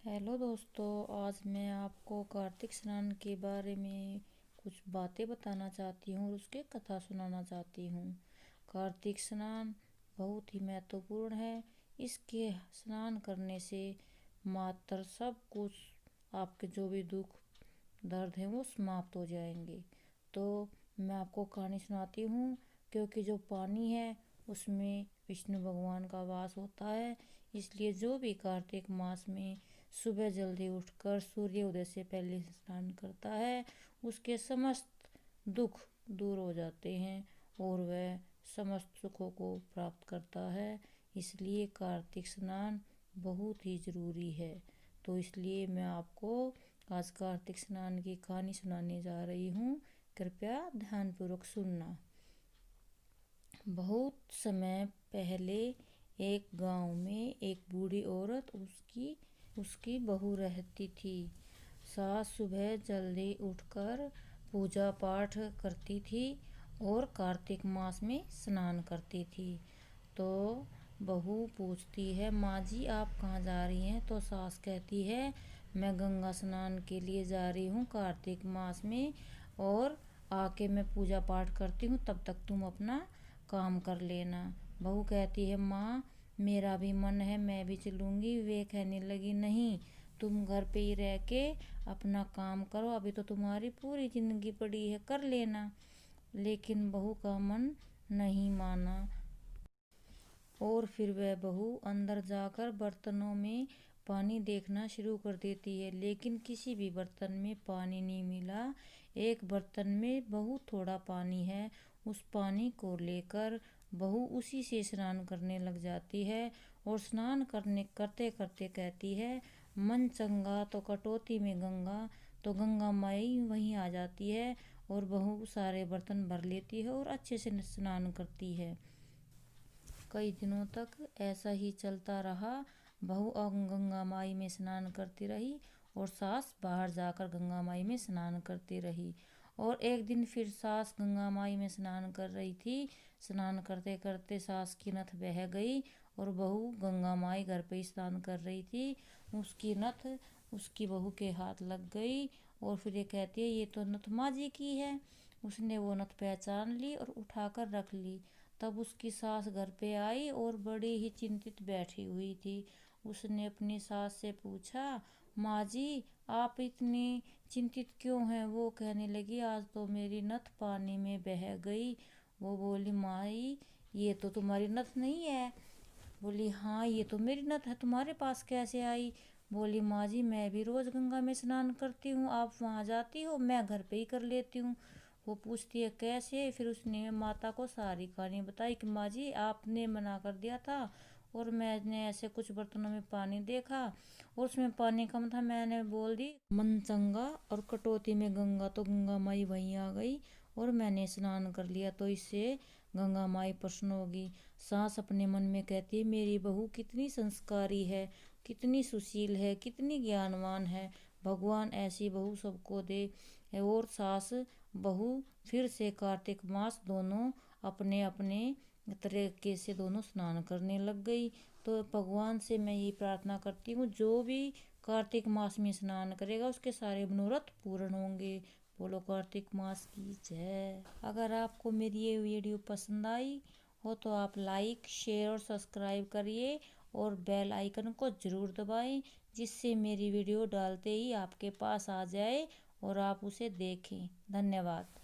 Hello दोस्तों, आज मैं आपको कार्तिक स्नान के बारे में कुछ बातें बताना चाहती हूँ और उसके कथा सुनाना चाहती हूँ। कार्तिक स्नान बहुत ही महत्वपूर्ण है। इसके स्नान करने से मात्र सब कुछ आपके जो भी दुख दर्द हैं वो समाप्त हो जाएंगे। तो मैं आपको कहानी सुनाती हूँ। क्योंकि जो पानी है उसमें विष्णु भगवान का वास होता है, इसलिए जो भी कार्तिक मास में सुबह जल्दी उठकर सूर्य उदय से पहले स्नान करता है उसके समस्त दुख दूर हो जाते हैं और वह समस्त सुखों को प्राप्त करता है। इसलिए कार्तिक स्नान बहुत ही ज़रूरी है। तो इसलिए मैं आपको आज कार्तिक स्नान की कहानी सुनाने जा रही हूँ। कृपया ध्यानपूर्वक सुनना। बहुत समय पहले एक गांव में एक बूढ़ी औरत उसकी बहू रहती थी। सास सुबह जल्दी उठकर पूजा पाठ करती थी और कार्तिक मास में स्नान करती थी। तो बहू पूछती है, माँ जी आप कहाँ जा रही हैं? तो सास कहती है, मैं गंगा स्नान के लिए जा रही हूँ कार्तिक मास में, और आके मैं पूजा पाठ करती हूँ, तब तक तुम अपना काम कर लेना। बहू कहती है, माँ मेरा भी मन है, मैं भी चलूँगी। वे कहने लगी, नहीं तुम घर पे ही रह के अपना काम करो, अभी तो तुम्हारी पूरी जिंदगी पड़ी है, कर लेना। लेकिन बहू का मन नहीं माना और फिर वह बहू अंदर जाकर बर्तनों में पानी देखना शुरू कर देती है, लेकिन किसी भी बर्तन में पानी नहीं मिला। एक बर्तन में बहुत थोड़ा पानी है। उस पानी को लेकर बहू उसी से स्नान करने लग जाती है और स्नान करते करते कहती है, मन चंगा तो कटौती में गंगा। तो गंगा माई वहीं आ जाती है और बहू सारे बर्तन भर लेती है और अच्छे से स्नान करती है। कई दिनों तक ऐसा ही चलता रहा। बहू गंगा माई में स्नान करती रही और सास बाहर जाकर गंगा माई में स्नान करती रही। और एक दिन फिर सास गंगा माई में स्नान कर रही थी। स्नान करते करते सास की नथ बह गई और बहू गंगा माई घर पे स्नान कर रही थी। उसकी नथ उसकी बहू के हाथ लग गई और फिर ये कहती है, ये तो नथ माँ जी की है। उसने वो नथ पहचान ली और उठाकर रख ली। तब उसकी सास घर पे आई और बड़ी ही चिंतित बैठी हुई थी। उसने अपनी सास से पूछा, माँ जी आप इतनी चिंतित क्यों हैं? वो कहने लगी, आज तो मेरी नथ पानी में बह गई। वो बोली, माई ये तो तुम्हारी नथ नहीं है। बोली, हाँ ये तो मेरी नथ है, तुम्हारे पास कैसे आई? बोली, माँ जी मैं भी रोज गंगा में स्नान करती हूँ, आप वहाँ जाती हो, मैं घर पे ही कर लेती हूँ। वो पूछती है, कैसे? फिर उसने माता को सारी कहानी बताई कि माँ जी आपने मना कर दिया था और मैंने ऐसे कुछ बर्तनों में पानी देखा और उसमें पानी कम था, मैंने बोल दी मन चंगा और कटौती में गंगा, तो गंगा माई वहीं आ गई और मैंने स्नान कर लिया, तो इससे गंगा माई प्रसन्न होगी। सास अपने मन में कहती है, मेरी बहू कितनी संस्कारी है, कितनी सुशील है, कितनी ज्ञानवान है, भगवान ऐसी बहू सबको दे। और सास बहू फिर से कार्तिक मास दोनों अपने अपने तरीके से दोनों स्नान करने लग गई। तो भगवान से मैं यही प्रार्थना करती हूँ, जो भी कार्तिक मास में स्नान करेगा उसके सारे मनोरथ पूर्ण होंगे। बोलो कार्तिक मास की जय। अगर आपको मेरी ये वीडियो पसंद आई हो तो आप लाइक शेयर और सब्सक्राइब करिए और बेल आइकन को ज़रूर दबाएं, जिससे मेरी वीडियो डालते ही आपके पास आ जाए और आप उसे देखें। धन्यवाद।